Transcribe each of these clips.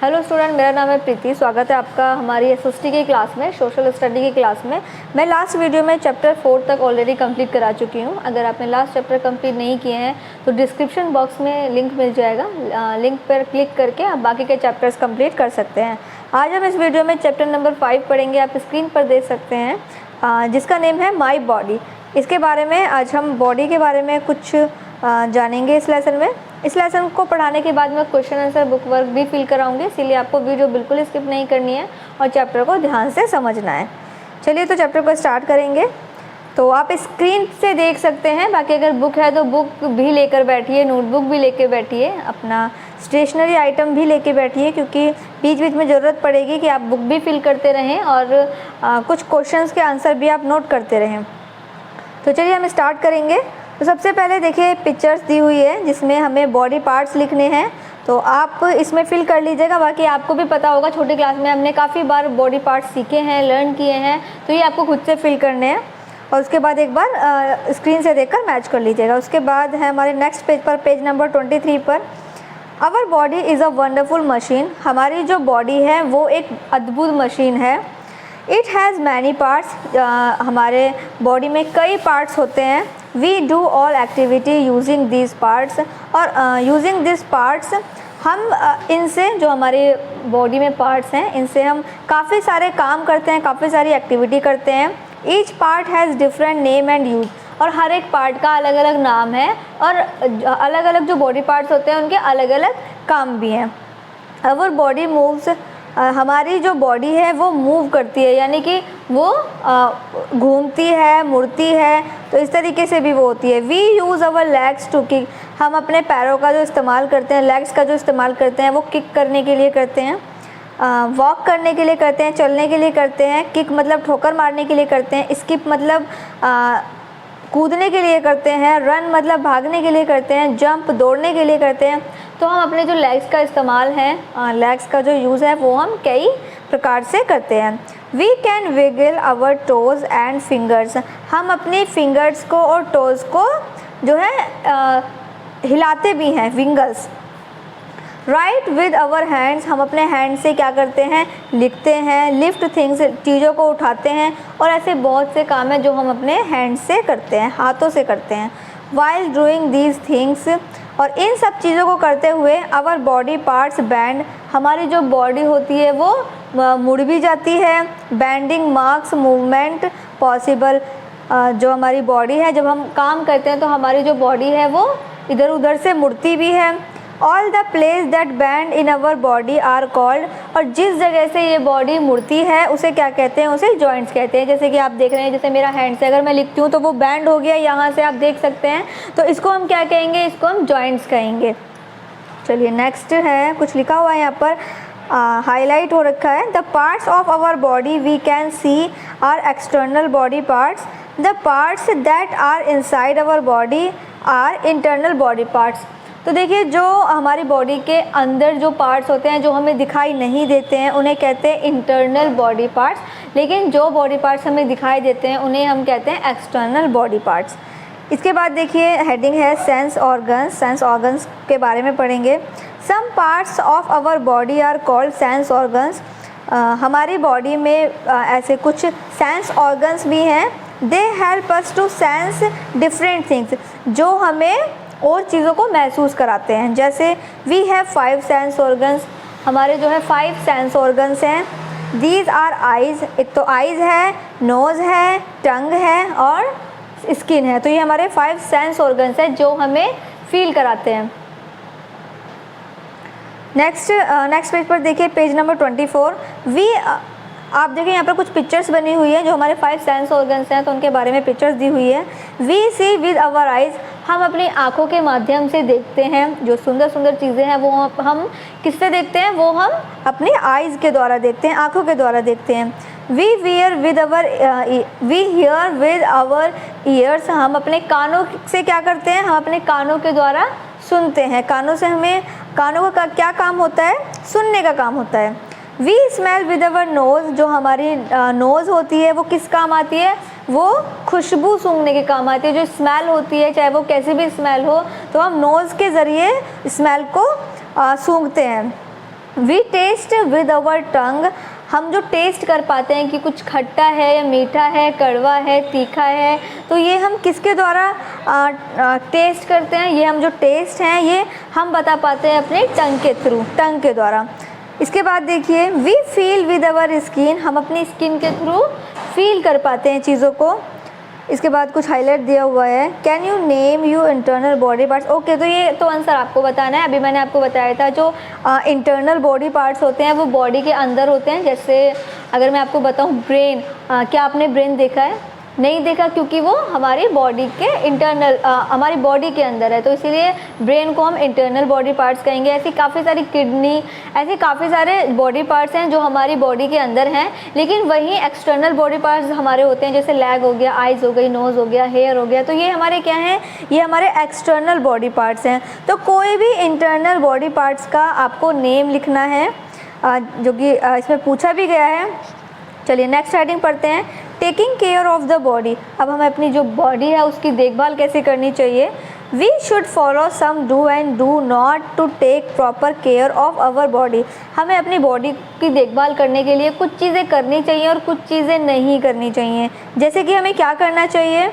Hello student, मेरा नाम है प्रीति। स्वागत है आपका हमारी एसएसटी की क्लास में, सोशल स्टडी की क्लास में। मैं लास्ट वीडियो में चैप्टर 4 तक ऑलरेडी कंप्लीट करा चुकी हूँ। अगर आपने लास्ट चैप्टर कंप्लीट नहीं किए हैं तो डिस्क्रिप्शन बॉक्स में लिंक मिल जाएगा, लिंक पर क्लिक करके आप बाकी के चैप्टर्स कंप्लीट कर सकते हैं। आज हम इस वीडियो में चैप्टर नंबर 5 पढ़ेंगे। आप स्क्रीन पर देख सकते हैं, जिसका नेम है माई बॉडी। इसके बारे में आज हम बॉडी के बारे में कुछ जानेंगे इस लेसन में। इस लेसन को पढ़ाने के बाद मैं क्वेश्चन आंसर बुक वर्क भी फिल कराऊंगी, इसीलिए आपको वीडियो बिल्कुल स्किप नहीं करनी है और चैप्टर को ध्यान से समझना है। चलिए तो चैप्टर को स्टार्ट करेंगे। तो आप स्क्रीन से देख सकते हैं, बाकी अगर बुक है तो बुक भी लेकर बैठिए, नोटबुक भी लेकर बैठिए, अपना स्टेशनरी आइटम भी लेके बैठिए, क्योंकि बीच बीच में ज़रूरत पड़ेगी कि आप बुक भी फिल करते रहें और कुछ क्वेश्चंस के आंसर भी आप नोट करते रहें। तो चलिए हम स्टार्ट करेंगे। तो सबसे पहले देखिए पिक्चर्स दी हुई है जिसमें हमें बॉडी पार्ट्स लिखने हैं, तो आप इसमें फिल कर लीजिएगा। बाकी आपको भी पता होगा, छोटी क्लास में हमने काफ़ी बार बॉडी पार्ट्स सीखे हैं, लर्न किए हैं, तो ये आपको खुद से फिल करने हैं और उसके बाद एक बार स्क्रीन से देखकर मैच कर लीजिएगा। उसके बाद है हमारे नेक्स्ट पेज पर, पेज नंबर 23 पर, our body is a wonderful machine. हमारी जो बॉडी है वो एक अद्भुत मशीन है। It has many parts. हमारे बॉडी में कई पार्ट्स होते हैं। We do all activity using this parts. और यूजिंग दिस पार्ट्स हम इनसे, जो हमारे बॉडी में पार्ट्स हैं, इनसे हम काफ़ी सारे काम करते हैं, काफ़ी सारी एक्टिविटी करते हैं। Each part has different name and use. और हर एक पार्ट का अलग अलग नाम है और अलग अलग जो बॉडी पार्ट्स होते हैं उनके अलग अलग काम भी हैं। Our body moves. हमारी जो बॉडी है वो मूव करती है, यानी कि वो घूमती है, मुड़ती है, तो इस तरीके से भी वो होती है। We use our legs to kick. हम अपने पैरों का जो इस्तेमाल करते हैं, लेग्स का जो इस्तेमाल करते हैं, वो किक करने के लिए करते हैं, वॉक करने के लिए करते हैं, चलने के लिए करते हैं। किक मतलब ठोकर मारने के लिए करते हैं। स्किप मतलब कूदने के लिए करते हैं। रन मतलब भागने के लिए करते हैं। जंप दौड़ने के लिए करते हैं। तो हम अपने जो लेग्स का इस्तेमाल है, लेग्स का जो यूज़ है, वो हम कई प्रकार से करते हैं। We can wiggle our toes and fingers. हम अपनी फिंगर्स को और टोज़ को जो है हिलाते भी हैं, wiggles. Right with our hands. हम अपने हैंड से क्या करते हैं, लिखते हैं। लिफ्ट थिंग्स, चीज़ों को उठाते हैं। और ऐसे बहुत से काम हैं जो हम अपने हैंड से करते हैं, हाथों से करते हैं। वाइल डूइंग दीज थिंग्स, और इन सब चीज़ों को करते हुए आवर बॉडी पार्ट्स बैंड। हमारी जो बॉडी होती है वो मुड़ भी जाती है। Bending makes movement possible. जो हमारी बॉडी है, जब हम काम करते हैं तो हमारी जो बॉडी है वो इधर उधर से मुड़ती भी है। All the place that bend in our body are called. और जिस जगह से ये बॉडी मुड़ती है उसे क्या कहते हैं, उसे जॉइंट्स कहते हैं। जैसे कि आप देख रहे हैं, जैसे मेरा हैंड से अगर मैं लिखती हूँ तो वो बैंड हो गया, यहाँ से आप देख सकते हैं, तो इसको हम क्या कहेंगे, इसको हम जॉइंट्स कहेंगे। चलिए नेक्स्ट है, कुछ लिखा हुआ है यहाँ पर, हाईलाइट हो रखा है। The parts of our body we can see are external body parts. The parts that are inside our body are internal body parts. तो देखिए, जो हमारी बॉडी के अंदर जो पार्ट्स होते हैं, जो हमें दिखाई नहीं देते हैं, उन्हें कहते हैं इंटरनल बॉडी पार्ट्स। लेकिन जो बॉडी पार्ट्स हमें दिखाई देते हैं उन्हें हम कहते हैं एक्सटर्नल बॉडी पार्ट्स। इसके बाद देखिए हेडिंग है सेंस ऑर्गन्स। सेंस ऑर्गन्स के बारे में पढ़ेंगे। Some parts of our body are called sense organs. हमारी बॉडी में ऐसे कुछ सेंस ऑर्गन्स भी हैं। They help us to sense different things, जो हमें और चीज़ों को महसूस कराते हैं। जैसे वी हैव 5 सेंस ऑर्गन्स। हमारे जो है 5 सेंस ऑर्गन्स हैं। These are eyes. एक तो आइज़ है, नोज़ है, टंग है और स्किन है। तो ये हमारे 5 सेंस ऑर्गन्स हैं जो हमें फील कराते हैं। नेक्स्ट पेज पर देखिए, पेज नंबर 24। आप देखिए यहाँ पर कुछ पिक्चर्स बनी हुई है जो हमारे 5 सेंस ऑर्गन्स हैं, तो उनके बारे में पिक्चर्स दी हुई है। We see with our eyes. हम अपनी आँखों के माध्यम से देखते हैं। जो सुंदर सुंदर चीज़ें हैं वो हम किससे देखते हैं, वो हम अपनी आइज़ के द्वारा देखते हैं, आँखों के द्वारा देखते हैं। We hear with our ears. हम अपने कानों से क्या करते हैं, हम अपने कानों के द्वारा सुनते हैं। कानों से हमें, कानों का क्या काम होता है, सुनने का काम होता है। We smell with our nose. जो हमारी नोज़ होती है वो किस काम आती है, वो खुशबू सूंघने के काम आती है। जो स्मेल होती है, चाहे वो कैसी भी स्मेल हो, तो हम नोज़ के ज़रिए स्मेल को सूंघते हैं। वी टेस्ट विद अवर टंग, हम जो टेस्ट कर पाते हैं कि कुछ खट्टा है या मीठा है, कड़वा है, तीखा है, तो ये हम किसके द्वारा टेस्ट करते हैं? ये हम जो टेस्ट हैं ये हम बता पाते हैं अपने टंग के थ्रू, टंग के द्वारा। इसके बाद देखिए we feel with our skin, हम अपनी स्किन के थ्रू फील कर पाते हैं चीज़ों को। इसके बाद कुछ हाईलाइट दिया हुआ है, can you name you internal body parts. Okay, तो ये तो आंसर आपको बताना है। अभी मैंने आपको बताया था जो इंटरनल बॉडी पार्ट्स होते हैं वो बॉडी के अंदर होते हैं। जैसे अगर मैं आपको बताऊं ब्रेन, क्या आपने ब्रेन देखा है? नहीं देखा, क्योंकि वो हमारी बॉडी के इंटरनल हमारी बॉडी के अंदर है, तो इसीलिए ब्रेन को हम इंटरनल बॉडी पार्ट्स कहेंगे। ऐसी काफ़ी सारी किडनी, ऐसे काफ़ी सारे बॉडी पार्ट्स हैं जो हमारी बॉडी के अंदर हैं, लेकिन वहीं एक्सटर्नल बॉडी पार्ट्स हमारे होते हैं, जैसे लेग हो गया, आइज़ हो गई, नोज़ हो गया, हेयर हो गया, तो ये हमारे क्या हैं? ये हमारे एक्सटर्नल बॉडी पार्ट्स हैं। तो कोई भी इंटरनल बॉडी पार्ट्स का आपको नेम लिखना है, जो कि इसमें पूछा भी गया है। चलिए नेक्स्ट हेडिंग पढ़ते हैं, taking care of the body. अब हमें अपनी जो बॉडी है उसकी देखभाल कैसे करनी चाहिए? We should follow some do and do not to take proper care of our body. हमें अपनी बॉडी की देखभाल करने के लिए कुछ चीज़ें करनी चाहिए और कुछ चीज़ें नहीं करनी चाहिए। जैसे कि हमें क्या करना चाहिए?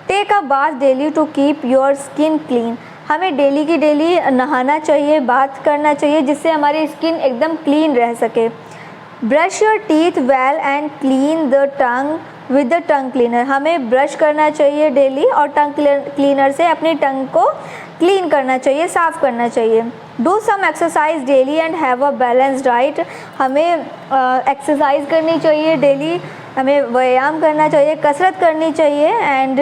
Take a bath daily to keep your skin clean. हमें डेली की डेली नहाना चाहिए, बाथ करना चाहिए, जिससे हमारी स्किन एकदम क्लीन रह सके। Brush your teeth well and clean the tongue with the tongue cleaner. हमें ब्रश करना चाहिए डेली और टंग क्लीनर से अपनी टंग को क्लीन करना चाहिए, साफ़ करना चाहिए। Do some exercise daily and have a balance diet. हमें एक्सरसाइज करनी चाहिए डेली, हमें व्यायाम करना चाहिए, कसरत करनी चाहिए एंड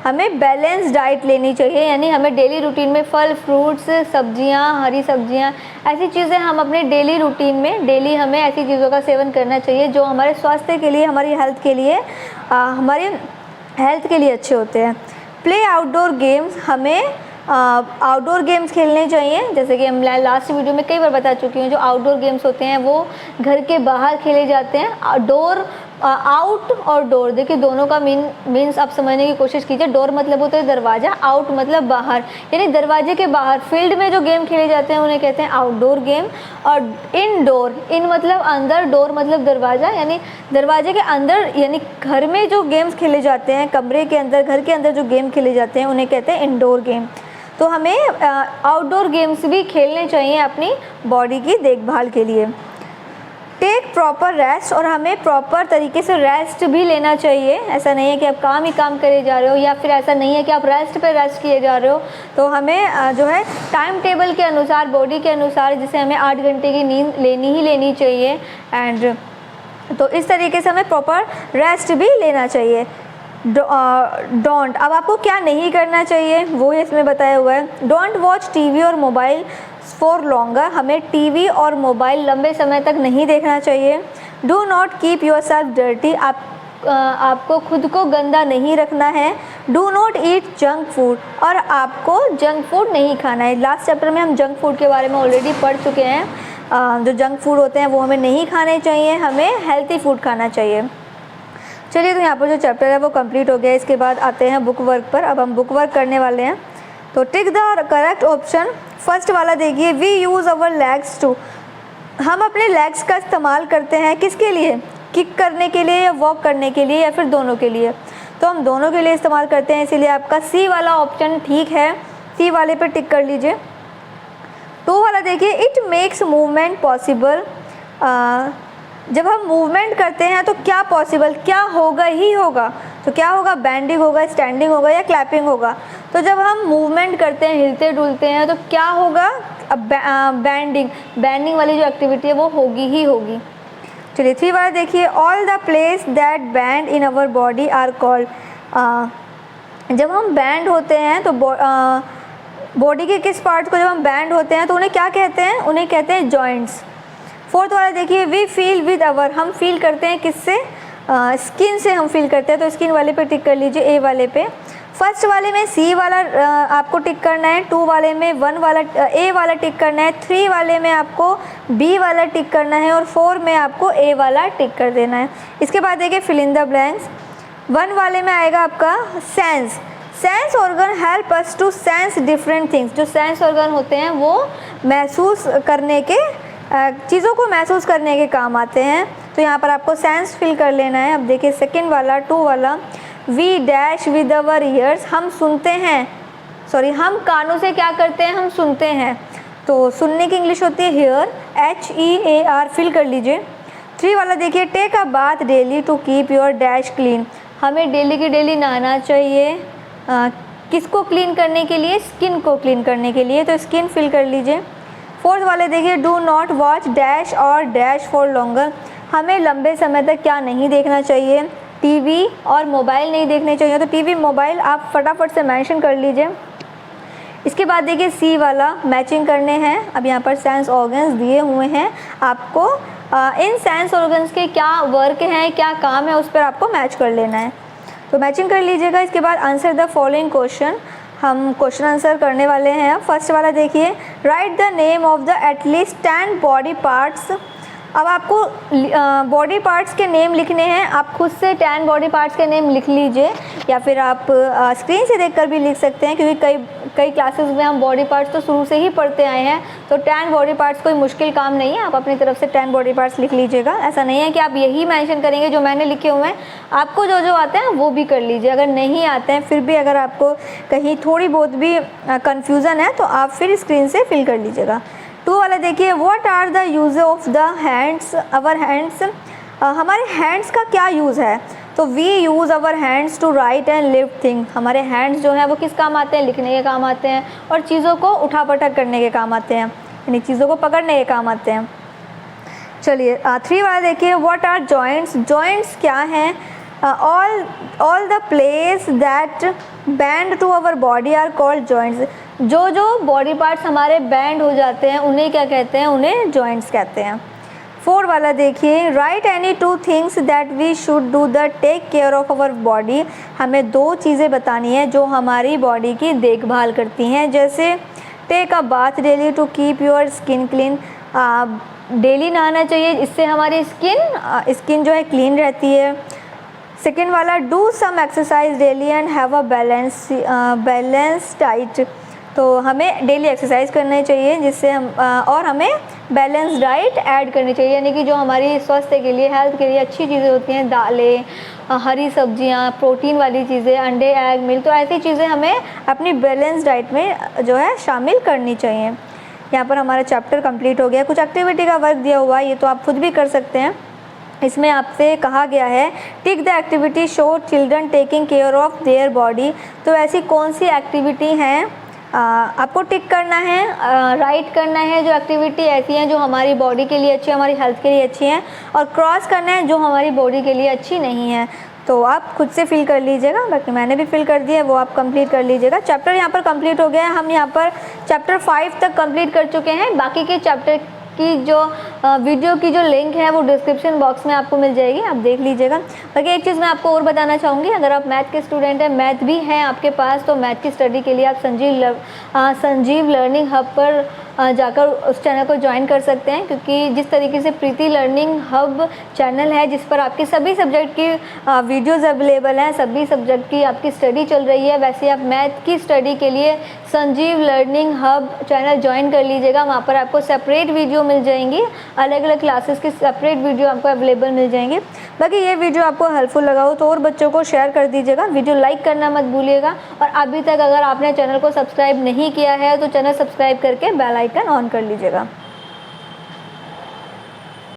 हमें बैलेंस डाइट लेनी चाहिए। यानी हमें डेली रूटीन में फल, फ्रूट्स, सब्जियां, हरी सब्जियां, ऐसी चीज़ें हम अपने डेली रूटीन में डेली हमें ऐसी चीज़ों का सेवन करना चाहिए जो हमारे स्वास्थ्य के लिए, हमारी हेल्थ के लिए अच्छे होते हैं। प्ले आउटडोर गेम्स, हमें आउटडोर गेम्स खेलने चाहिए। जैसे कि हम लास्ट वीडियो में कई बार बता चुकी हूँ, जो आउटडोर गेम्स होते हैं वो घर के बाहर खेले जाते हैं। डोर, आउट और डोर, देखिए दोनों का मीन्स आप समझने की कोशिश कीजिए। डोर मतलब होता है दरवाज़ा, आउट मतलब बाहर, यानी दरवाजे के बाहर फील्ड में जो गेम खेले जाते हैं उन्हें कहते हैं आउटडोर गेम। और इनडोर, इन मतलब अंदर, डोर मतलब दरवाज़ा, यानी दरवाजे के अंदर, यानी घर में जो गेम्स खेले जाते हैं, कमरे के अंदर, घर के अंदर जो गेम खेले जाते हैं उन्हें कहते हैं इनडोर गेम। तो हमें आउटडोर गेम्स भी खेलने चाहिए अपनी बॉडी की देखभाल के लिए। टेक प्रॉपर रेस्ट, और हमें प्रॉपर तरीके से रेस्ट भी लेना चाहिए। ऐसा नहीं है कि आप काम ही काम करे जा रहे हो, या फिर ऐसा नहीं है कि आप रेस्ट पे रेस्ट किए जा रहे हो। तो हमें जो है टाइम टेबल के अनुसार, बॉडी के अनुसार, जैसे हमें 8 घंटे की नींद लेनी चाहिए एंड तो इस तरीके से हमें प्रॉपर रेस्ट भी लेना चाहिए। डोंट, अब आपको क्या नहीं करना चाहिए वो इसमें बताया हुआ है। डोंट वॉच टीवी और मोबाइल फॉर लॉन्गर, हमें टीवी और मोबाइल लंबे समय तक नहीं देखना चाहिए। Do not keep your self dirty, आपको खुद को गंदा नहीं रखना है। Do not eat junk food, और आपको जंक फूड नहीं खाना है। लास्ट चैप्टर में हम जंक फूड के बारे में ऑलरेडी पढ़ चुके हैं। जो जंक फूड होते हैं वो हमें नहीं खाने चाहिए, हमें हेल्थी फूड खाना चाहिए। चलिए, तो यहाँ पर जो चैप्टर है वो कंप्लीट हो गया। इसके बाद आते हैं बुक वर्क पर। अब हम बुक वर्क करने वाले हैं, तो tick the correct option. First वाला देखिए, we use our legs to, हम अपने लेग्स का इस्तेमाल करते हैं किसके लिए? किक करने के लिए, या वॉक करने के लिए, या फिर दोनों के लिए? तो हम दोनों के लिए इस्तेमाल करते हैं, इसीलिए आपका सी वाला ऑप्शन ठीक है। सी वाले पे टिक कर लीजिए। 2 वाला देखिए, इट मेक्स मूवमेंट पॉसिबल, जब हम मूवमेंट करते हैं तो क्या पॉसिबल, क्या होगा ही होगा, तो क्या होगा? बैंडिंग होगा, स्टैंडिंग होगा, या क्लैपिंग होगा? तो जब हम मूवमेंट करते हैं, हिलते डुलते हैं, तो क्या होगा? बैंडिंग वाली जो एक्टिविटी है वो होगी ही होगी। चलिए 3 वाला देखिए, all the place that bend in our body are called, जब हम बैंड होते हैं तो बॉडी के किस पार्ट को जब हम बैंड होते हैं तो उन्हें क्या कहते हैं? उन्हें कहते हैं जॉइंट्स। 4th वाला देखिए, वी फील विद अवर, हम फील करते हैं किससे? स्किन से हम फील करते हैं, तो स्किन वाले पे टिक कर लीजिए, ए वाले पे। फर्स्ट वाले में सी वाला आपको टिक करना है, 2 वाले में 1 वाला ए वाला टिक करना है, 3 वाले में आपको बी वाला टिक करना है, और 4 में आपको ए वाला टिक कर देना है। इसके बाद देखिए फिल इन द ब्लैंक्स। 1 वाले में आएगा आपका sense organ help us to sense different things, जो सेंस ऑर्गन होते हैं वो महसूस करने के चीज़ों को महसूस करने के काम आते हैं। तो यहाँ पर आपको सेंस फिल कर लेना है। अब देखिए सेकंड वाला 2 वाला, we dash with our ears, हम सुनते हैं, सॉरी हम कानों से क्या करते हैं, हम सुनते हैं। तो सुनने की इंग्लिश होती है हेयर, HEAR फिल कर लीजिए। 3 वाला देखिए, take a bath daily to keep your dash clean, हमें डेली की डेली नहाना चाहिए। किसको क्लीन करने के लिए, स्किन को क्लीन करने के लिए, तो स्किन फिल कर लीजिए। 4th वाले देखिए, डू नॉट वॉच डैश और डैश फॉर लॉन्गर, हमें लंबे समय तक क्या नहीं देखना चाहिए, टीवी और मोबाइल नहीं देखने चाहिए। तो टीवी मोबाइल आप फटाफट से मेंशन कर लीजिए। इसके बाद देखिए सी वाला, मैचिंग करने हैं। अब यहाँ पर सेंस ऑर्गन्स दिए हुए हैं आपको, इन सेंस ऑर्गन्स के क्या वर्क हैं, क्या काम है, उस पर आपको मैच कर लेना है। तो मैचिंग कर लीजिएगा। इसके बाद आंसर द फॉलोइंग क्वेश्चन, हम क्वेश्चन आंसर करने वाले हैं। फर्स्ट वाला देखिए, right the name of the at least 10 body parts. अब आपको बॉडी पार्ट्स के नेम लिखने हैं, आप खुद से 10 बॉडी पार्ट्स के नेम लिख लीजिए, या फिर आप स्क्रीन से देखकर भी लिख सकते हैं, क्योंकि कई क्लासेस में हम बॉडी पार्ट्स तो शुरू से ही पढ़ते आए हैं। तो 10 बॉडी पार्ट्स कोई मुश्किल काम नहीं है, आप अपनी तरफ से 10 बॉडी पार्ट्स लिख लीजिएगा। ऐसा नहीं है कि आप यही मेंशन करेंगे जो मैंने लिखे हुए हैं, आपको जो जो आते हैं वो भी कर लीजिए। अगर नहीं आते हैं फिर भी, अगर आपको कहीं थोड़ी बहुत भी कन्फ्यूज़न है तो आप फिर स्क्रीन से फिल कर लीजिएगा। 2 वाला देखिए, what are the use of the hands, our hands, हमारे हैंड्स का क्या यूज़ है। तो we use our hands to write and lift thing, हमारे हैंड्स जो हैं वो किस काम आते हैं, लिखने के काम आते हैं और चीज़ों को उठा पटक करने के काम आते हैं, यानी चीज़ों को पकड़ने के काम आते हैं। चलिए 3 वाला देखिए, व्हाट आर जॉइंट्स, जॉइंट्स क्या हैं, all the place that bend to our body are called joints, जो जो बॉडी पार्ट्स हमारे बैंड हो जाते हैं उन्हें क्या कहते हैं, उन्हें जॉइंट्स कहते हैं। 4 वाला देखिए, write any 2 things that we should do the take care of our body, हमें 2 चीज़ें बतानी है जो हमारी बॉडी की देखभाल करती हैं। जैसे take a bath daily to keep your skin clean, daily नहाना चाहिए, इससे हमारी स्किन जो है क्लीन रहती है। सेकेंड वाला, do some exercise daily and have a balance diet, तो हमें डेली एक्सरसाइज करना चाहिए जिससे हम और हमें बैलेंस डाइट ऐड करनी चाहिए, यानी कि जो हमारी स्वास्थ्य के लिए, हेल्थ के लिए अच्छी चीज़ें होती हैं, दालें, हरी सब्जियां, प्रोटीन वाली चीज़ें, अंडे, एग, मिल्क, तो ऐसी चीज़ें हमें अपनी बैलेंस डाइट में जो है शामिल करनी चाहिए। यहाँ पर हमारा चैप्टर कंप्लीट हो गया। कुछ एक्टिविटी का वर्क दिया हुआ है, ये तो आप खुद भी कर सकते हैं। इसमें आपसे कहा गया है tick the activity show children taking care of their body, तो ऐसी कौन सी एक्टिविटी हैं आपको टिक करना है, राइट करना है जो एक्टिविटी ऐसी हैं जो हमारी बॉडी के लिए अच्छी है, हमारी हेल्थ के लिए अच्छी हैं, और क्रॉस करना है जो हमारी बॉडी के लिए अच्छी नहीं है। तो आप खुद से फिल कर लीजिएगा, बाकी मैंने भी फिल कर दिया है, वो आप कंप्लीट कर लीजिएगा। चैप्टर यहाँ पर कंप्लीट हो गया है। हम यहाँ पर चैप्टर 5 तक कंप्लीट कर चुके हैं। बाकी के चैप्टर की जो वीडियो की जो लिंक है वो डिस्क्रिप्शन बॉक्स में आपको मिल जाएगी, आप देख लीजिएगा। बाकी एक चीज़ मैं आपको और बताना चाहूँगी, अगर आप मैथ के स्टूडेंट हैं, मैथ भी हैं आपके पास, तो मैथ की स्टडी के लिए आप संजीव लर्निंग हब पर जाकर उस चैनल को ज्वाइन कर सकते हैं, क्योंकि जिस तरीके से प्रीति लर्निंग हब चैनल है जिस पर आपके सभी सब्जेक्ट की वीडियोज़ अवेलेबल हैं, सभी सब्जेक्ट की आपकी स्टडी चल रही है, वैसे आप मैथ की स्टडी के लिए Sanjeev learning hub channel join कर लीजिएगा। वहाँ पर आपको सेपरेट वीडियो मिल जाएंगी, अलग अलग क्लासेस की सेपरेट वीडियो आपको अवेलेबल मिल जाएंगे। बाकी ये वीडियो आपको हेल्पफुल लगा हो तो और बच्चों को शेयर कर दीजिएगा, वीडियो लाइक करना मत भूलिएगा, और अभी तक अगर आपने चैनल को सब्सक्राइब नहीं किया है तो चैनल सब्सक्राइब करके बेल आइकन ऑन कर लीजिएगा।